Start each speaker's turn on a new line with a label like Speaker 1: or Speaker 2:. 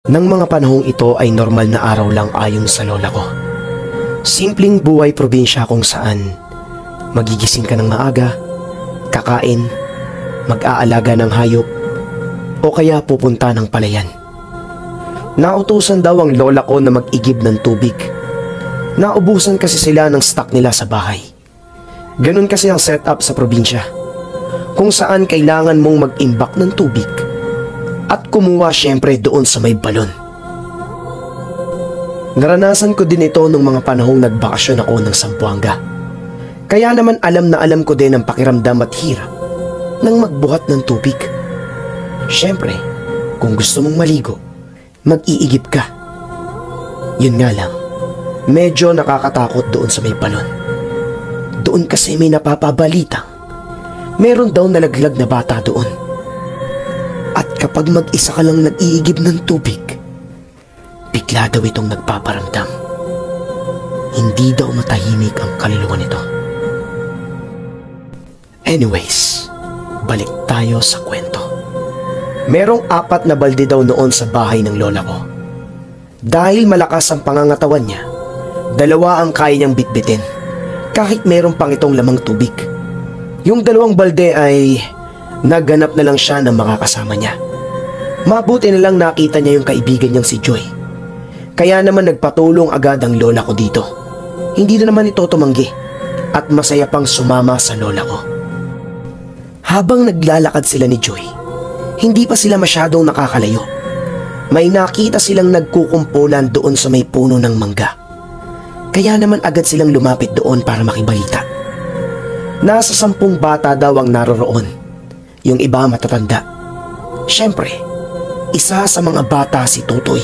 Speaker 1: Nang mga panahong ito ay normal na araw lang ayon sa lola ko. Simpleng buhay probinsya kung saan magigising ka ng maaga, kakain, mag-aalaga ng hayop, o kaya pupunta ng palayan. Nautusan daw ang lola ko na mag-igib ng tubig. Naubusan kasi sila ng stock nila sa bahay. Ganun kasi ang setup sa probinsya, kung saan kailangan mong mag-imbak ng tubig at kumuha syempre doon sa may balon. Naranasan ko din ito nung mga panahong nagbakasyon ako ng Zamboanga. Kaya naman alam na alam ko din ang pakiramdam at hirap ng magbuhat ng tubig. Syempre, kung gusto mong maligo, mag-iigib ka. Yun nga lang, medyo nakakatakot doon sa may balon. Doon kasi may napapabalitang meron daw nalaglag na bata doon. At kapag mag-isa ka lang nag-iigib ng tubig, bigla daw itong nagpaparamdam. Hindi daw matahimik ang kaluluwa nito. Anyways, balik tayo sa kwento. Merong 4 na balde daw noon sa bahay ng lola ko. Dahil malakas ang pangangatawan niya, 2 ang kaya niyang bitbitin, kahit meron pang itong lamang tubig. Yung 2 balde ay naghanap na lang siya ng mga kasama niya. Mabuti na lang nakita niya yung kaibigan niyang si Joy. Kaya naman nagpatulong agad ang lola ko dito. Hindi na naman ito tumanggi at masaya pang sumama sa lola ko. Habang naglalakad sila ni Joy, hindi pa sila masyadong nakakalayo. May nakita silang nagkukumpulan doon sa may puno ng mangga. Kaya naman agad silang lumapit doon para makibalita. Nasa 10 bata daw ang naroroon. Yung iba matatanda. Siyempre, isa sa mga bata si Tutoy.